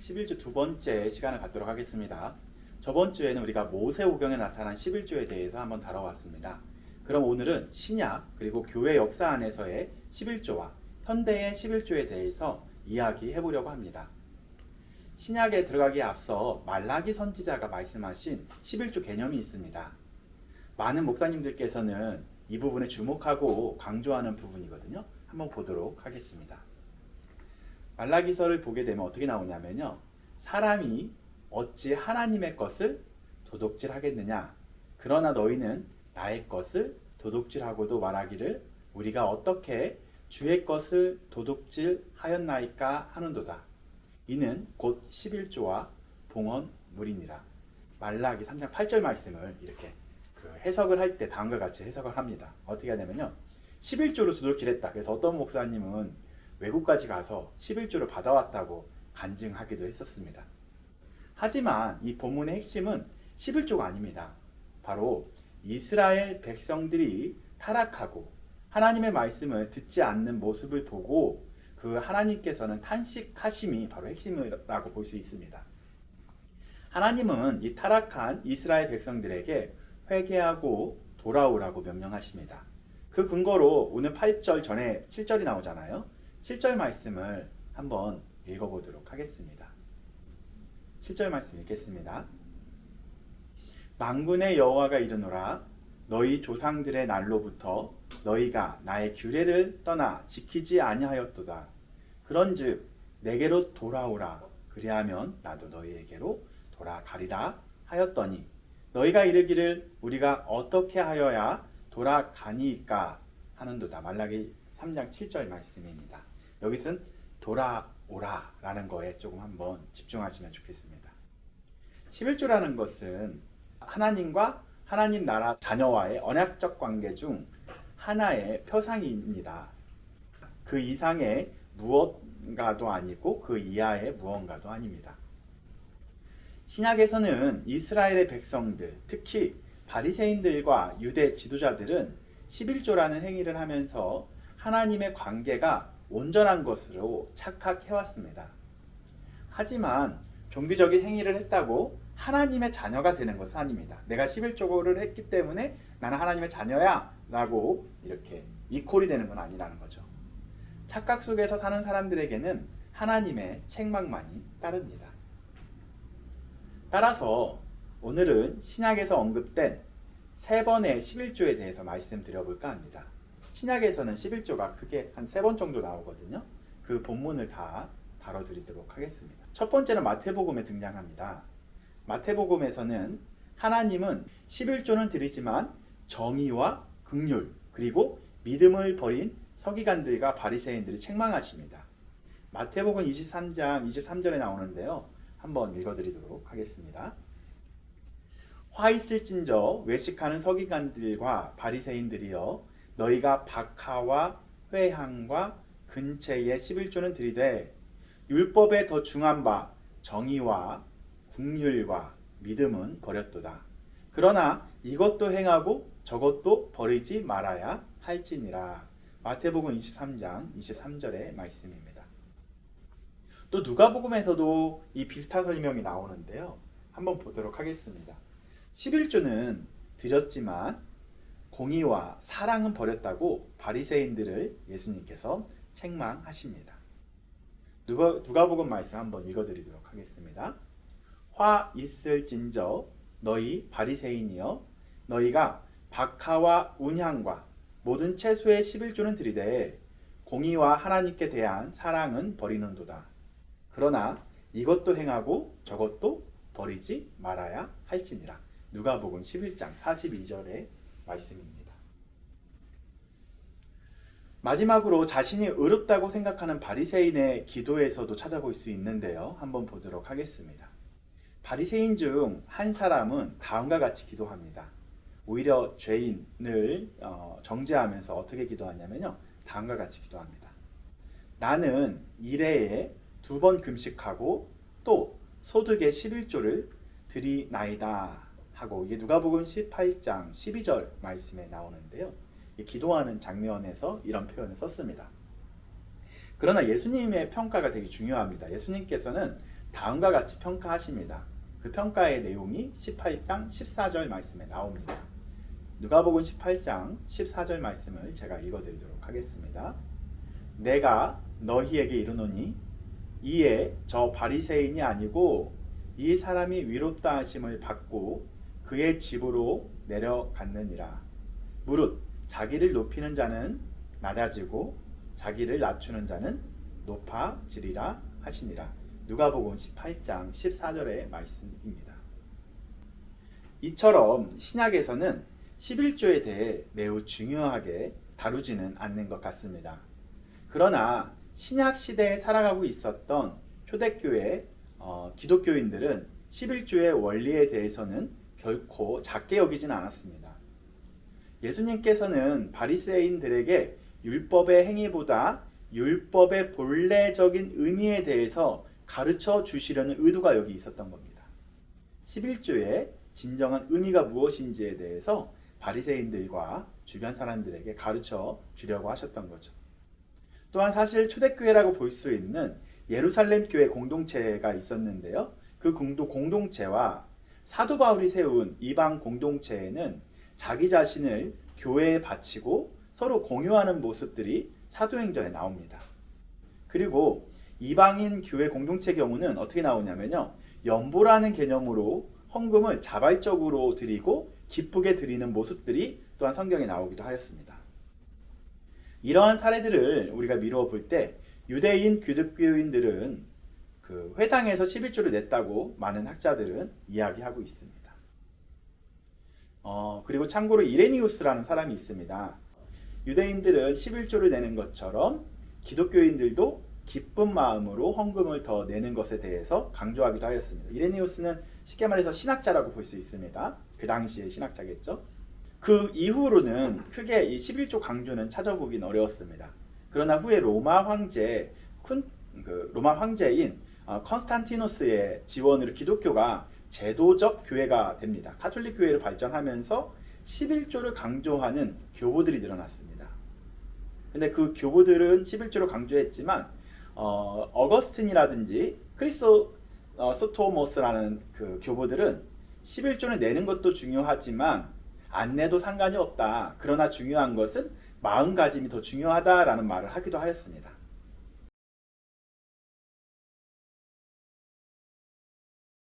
11주 두 번째 시간을 갖도록 하겠습니다. 저번 주에는 우리가 모세오경에 나타난 11조에 대해서 한번 다뤄왔습니다. 그럼 오늘은 신약 그리고 교회 역사 안에서의 11조와 현대의 11조에 대해서 이야기해 보려고 합니다. 신약에 들어가기에 앞서 말라기 선지자가 말씀하신 11조 개념이 있습니다. 많은 목사님들께서는 이 부분에 주목하고 강조하는 부분이거든요. 한번 보도록 하겠습니다. 말라기서를 보게 되면 어떻게 나오냐면요. 사람이 어찌 하나님의 것을 도둑질하겠느냐. 그러나 너희는 나의 것을 도둑질하고도 말하기를 우리가 어떻게 주의 것을 도둑질하였나이까 하는도다. 이는 곧 11조와 봉헌물이니라. 말라기 3장 8절 말씀을 이렇게 해석을 할 때 다음과 같이 해석을 합니다. 어떻게 하냐면요. 11조로 도둑질했다. 그래서 어떤 목사님은 외국까지 가서 11조를 받아왔다고 간증하기도 했었습니다. 하지만 이 본문의 핵심은 11조가 아닙니다. 바로 이스라엘 백성들이 타락하고 하나님의 말씀을 듣지 않는 모습을 보고 그 하나님께서는 탄식하심이 바로 핵심이라고 볼 수 있습니다. 하나님은 이 타락한 이스라엘 백성들에게 회개하고 돌아오라고 명령하십니다. 그 근거로 오늘 8절 전에 7절이 나오잖아요. 7절 말씀을 한번 읽어보도록 하겠습니다. 7절 말씀 읽겠습니다. 만군의 여호와가 이르노라 너희 조상들의 날로부터 너희가 나의 규례를 떠나 지키지 아니하였도다. 그런즉 내게로 돌아오라. 그리하면 나도 너희에게로 돌아가리라 하였더니 너희가 이르기를 우리가 어떻게 하여야 돌아가니이까 하는도다. 말라기 3장 7절 말씀입니다. 여기서는 돌아오라 라는 거에 조금 한번 집중하시면 좋겠습니다. 11조라는 것은 하나님과 하나님 나라 자녀와의 언약적 관계 중 하나의 표상입니다. 그 이상의 무언가도 아니고 그 이하의 무언가도 아닙니다. 신약에서는 이스라엘의 백성들, 특히 바리새인들과 유대 지도자들은 11조라는 행위를 하면서 하나님의 관계가 온전한 것으로 착각해왔습니다. 하지만 종교적인 행위를 했다고 하나님의 자녀가 되는 것은 아닙니다. 내가 11조를 했기 때문에 나는 하나님의 자녀야 라고 이렇게 이퀄이 되는 건 아니라는 거죠. 착각 속에서 사는 사람들에게는 하나님의 책망만이 따릅니다. 따라서 오늘은 신약에서 언급된 세 번의 11조에 대해서 말씀드려볼까 합니다. 신약에서는 11조가 크게 한 3번 정도 나오거든요. 그 본문을 다 다뤄드리도록 하겠습니다. 첫 번째는 마태복음에 등장합니다. 마태복음에서는 하나님은 11조는 드리지만 정의와 긍휼 그리고 믿음을 버린 서기관들과 바리새인들이 책망하십니다. 마태복음 23장 23절에 나오는데요. 한번 읽어드리도록 하겠습니다. 화 있을진저 외식하는 서기관들과 바리새인들이여 너희가 박하와 회향과 근체의 11조는 드리되 율법에 더 중한 바 정의와 긍휼과 믿음은 버렸도다. 그러나 이것도 행하고 저것도 버리지 말아야 할지니라. 마태복음 23장 23절의 말씀입니다. 또 누가복음에서도 이 비슷한 설명이 나오는데요. 한번 보도록 하겠습니다. 11조는 드렸지만 공의와 사랑은 버렸다고 바리새인들을 예수님께서 책망하십니다. 누가복음 말씀 한번 읽어드리도록 하겠습니다. 화 있을진저 너희 바리새인이여 너희가 박하와 운향과 모든 채소의 11조는 드리되 공의와 하나님께 대한 사랑은 버리는도다. 그러나 이것도 행하고 저것도 버리지 말아야 할지니라. 누가복음 11장 42절의 말씀입니다. 마지막으로 자신이 의롭다고 생각하는 바리새인의 기도에서도 찾아볼 수 있는데요. 한번 보도록 하겠습니다. 바리새인 중 한 사람은 다음과 같이 기도합니다. 오히려 죄인을 정죄하면서 어떻게 기도하냐면요. 다음과 같이 기도합니다. 나는 일해에 2번 금식하고 또 소득의 11조를 드리나이다 하고 이게 누가복음 18장 12절 말씀에 나오는데요. 기도하는 장면에서 이런 표현을 썼습니다. 그러나 예수님의 평가가 되게 중요합니다. 예수님께서는 다음과 같이 평가하십니다. 그 평가의 내용이 18장 14절 말씀에 나옵니다. 누가복음 18장 14절 말씀을 제가 읽어드리도록 하겠습니다. 내가 너희에게 이르노니 이에 저 바리새인이 아니고 이 사람이 위롭다 하심을 받고 그의 집으로 내려갔느니라. 무릇 자기를 높이는 자는 낮아지고 자기를 낮추는 자는 높아지리라 하시니라. 누가복음 18장 14절의 말씀입니다. 이처럼 신약에서는 11조에 대해 매우 중요하게 다루지는 않는 것 같습니다. 그러나 신약 시대에 살아가고 있었던 초대교회 기독교인들은 11조의 원리에 대해서는 결코 작게 여기진 않았습니다. 예수님께서는 바리새인들에게 율법의 행위보다 율법의 본래적인 의미에 대해서 가르쳐 주시려는 의도가 여기 있었던 겁니다. 11조의 진정한 의미가 무엇인지에 대해서 바리새인들과 주변 사람들에게 가르쳐 주려고 하셨던 거죠. 또한 사실 초대교회라고 볼 수 있는 예루살렘 교회 공동체가 있었는데요. 그 공동체와 사도 바울이 세운 이방 공동체에는 자기 자신을 교회에 바치고 서로 공유하는 모습들이 사도행전에 나옵니다. 그리고 이방인 교회 공동체 경우는 어떻게 나오냐면요. 연보라는 개념으로 헌금을 자발적으로 드리고 기쁘게 드리는 모습들이 또한 성경에 나오기도 하였습니다. 이러한 사례들을 우리가 미루어 볼 때 유대인 기독교인들은 그 회당에서 11조를 냈다고 많은 학자들은 이야기하고 있습니다. 그리고 참고로 이레니우스라는 사람이 있습니다. 유대인들은 11조를 내는 것처럼 기독교인들도 기쁜 마음으로 헌금을 더 내는 것에 대해서 강조하기도 하였습니다. 이레니우스는 쉽게 말해서 신학자라고 볼 수 있습니다. 그 당시의 신학자겠죠. 그 이후로는 크게 이 11조 강조는 찾아보긴 어려웠습니다. 그러나 후에 로마 황제인 컨스탄티누스의 지원으로 기독교가 제도적 교회가 됩니다. 가톨릭 교회를 발전하면서 11조를 강조하는 교보들이 늘어났습니다. 근데 그 교보들은 11조를 강조했지만 어거스틴이라든지 크리소스토모스라는 그 교보들은 11조를 내는 것도 중요하지만 안 내도 상관이 없다. 그러나 중요한 것은 마음가짐이 더 중요하다라는 말을 하기도 하였습니다.